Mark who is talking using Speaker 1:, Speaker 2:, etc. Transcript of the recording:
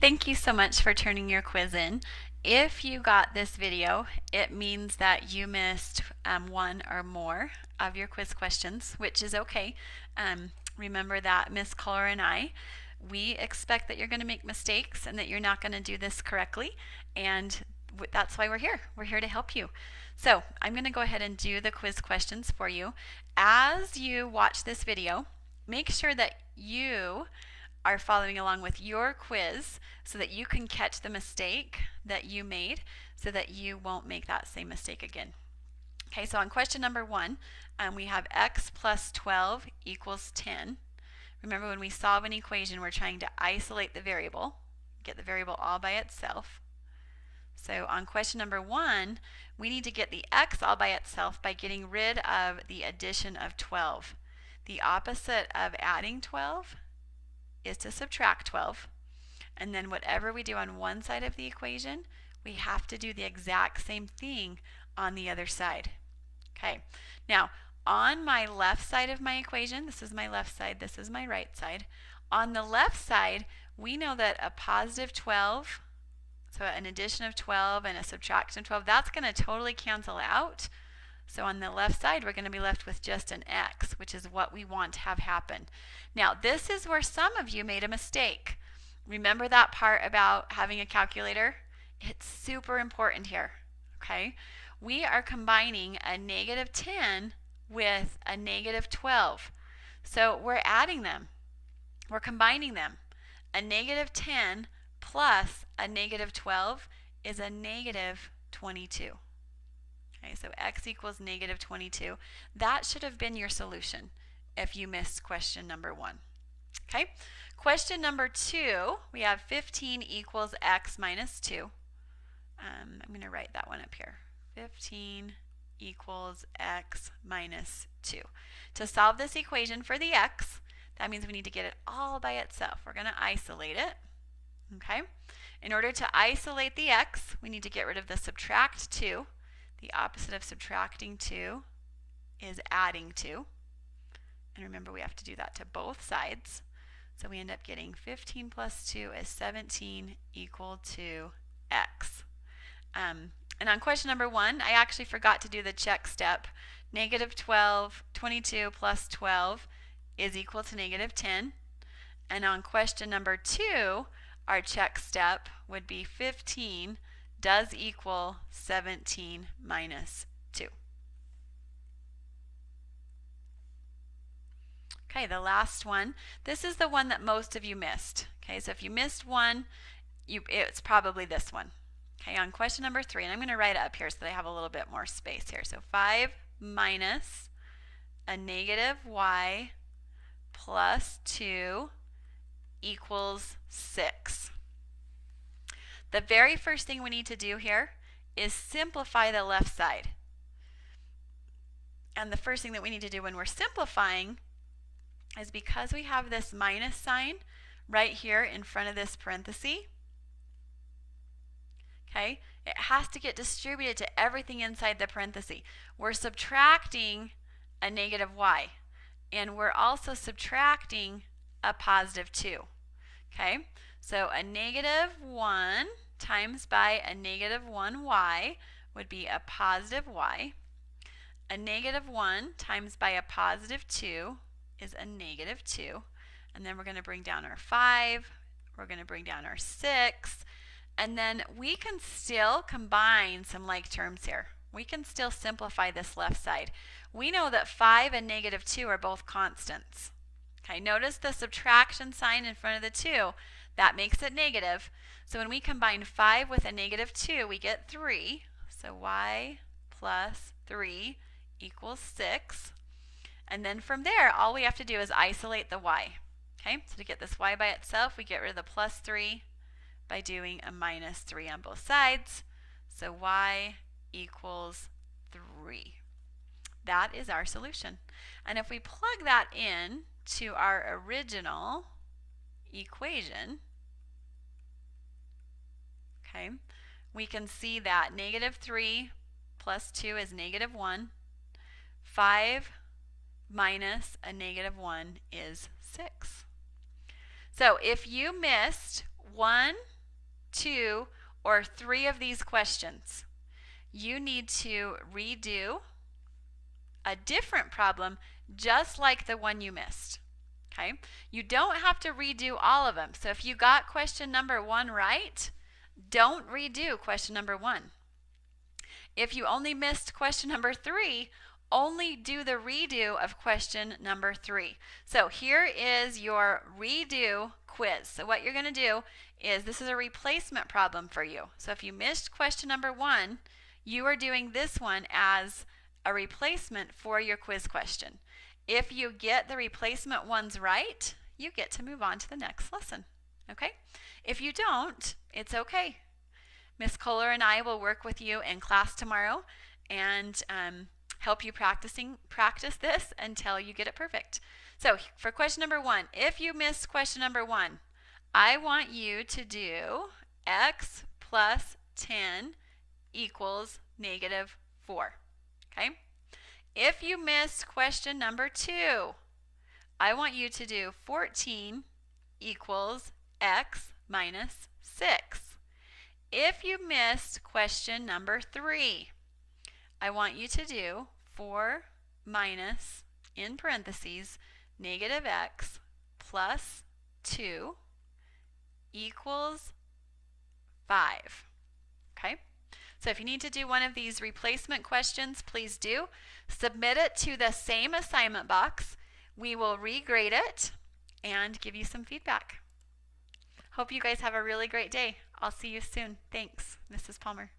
Speaker 1: Thank you so much for turning your quiz in. If you got this video, it means that you missed one or more of your quiz questions, which is okay. Remember that Miss Kohler and we expect that you're going to make mistakes and that you're not going to do this correctly, and that's why we're here. We're here to help you. So I'm going to go ahead and do the quiz questions for you. As you watch this video, make sure that you are following along with your quiz so that you can catch the mistake that you made so that you won't make that same mistake again. Okay, so on question number 1, we have x plus 12 equals 10. Remember, when we solve an equation, we're trying to isolate the variable, get the variable all by itself. So on question number 1, we need to get the x all by itself by getting rid of the addition of 12. The opposite of adding 12 is to subtract 12. And then whatever we do on one side of the equation, we have to do the exact same thing on the other side. Okay, now on my left side of my equation, this is my left side, this is my right side. On the left side, we know that a positive 12, so an addition of 12 and a subtraction of 12, that's going to totally cancel out. So on the left side, we're going to be left with just an x, which is what we want to have happen. Now, this is where some of you made a mistake. Remember that part about having a calculator? It's super important here, okay? We are combining a negative 10 with a negative 12. So we're adding them. We're combining them. A negative 10 plus a negative 12 is a negative 22. Okay, so x equals negative 22. That should have been your solution if you missed question number 1. Okay, question number 2, we have 15 equals x minus 2. I'm going to write that one up here. 15 equals x minus 2. To solve this equation for the x, that means we need to get it all by itself. We're going to isolate it. Okay, in order to isolate the x, we need to get rid of the subtract 2. The opposite of subtracting 2 is adding 2. And remember, we have to do that to both sides. So we end up getting 15 plus 2 is 17 equal to x. And on question number 1, I actually forgot to do the check step. Negative 22 plus 12 is equal to negative 10. And on question number 2, our check step would be 15 does equal 17 minus 2. Okay, the last one. This is the one that most of you missed. Okay, so if you missed one, it's probably this one. Okay, on question number 3, and I'm going to write it up here so that I have a little bit more space here. So 5 minus a negative y plus 2 equals 6. The very first thing we need to do here is simplify the left side. And the first thing that we need to do when we're simplifying is, because we have this minus sign right here in front of this parenthesis, okay, it has to get distributed to everything inside the parenthesis. We're subtracting a negative y, and we're also subtracting a positive 2. Okay, so a negative 1 times by a negative 1y would be a positive y. A negative 1 times by a positive 2 is a negative 2. And then we're going to bring down our 5. We're going to bring down our 6. And then we can still combine some like terms here. We can still simplify this left side. We know that 5 and negative 2 are both constants. Okay, notice the subtraction sign in front of the 2. That makes it negative. So when we combine 5 with a negative 2, we get 3. So y plus 3 equals 6. And then from there, all we have to do is isolate the y. Okay, so to get this y by itself, we get rid of the plus 3 by doing a minus 3 on both sides. So y equals 3. That is our solution. And if we plug that in to our original equation, okay, we can see that negative 3 plus 2 is negative 1. 5 minus a negative 1 is 6. So if you missed 1, 2, or 3 of these questions, you need to redo a different problem just like the one you missed. Okay? You don't have to redo all of them. So if you got question number 1 right, don't redo question number 1. If you only missed question number 3, only do the redo of question number 3. So here is your redo quiz. So what you're going to do is, this is a replacement problem for you. So if you missed question number 1, you are doing this one as a replacement for your quiz question. If you get the replacement ones right, you get to move on to the next lesson. Okay? If you don't, it's okay. Miss Kohler and I will work with you in class tomorrow and help you practice this until you get it perfect. So for question number 1, if you missed question number 1, I want you to do x plus 10 equals negative 4. Okay? If you missed question number 2, I want you to do 14 equals x minus 6. If you missed question number 3, I want you to do 4 minus, in parentheses, negative x plus 2 equals 5. Okay? So if you need to do one of these replacement questions, please do. Submit it to the same assignment box. We will regrade it and give you some feedback. Hope you guys have a really great day. I'll see you soon. Thanks, Mrs. Palmer.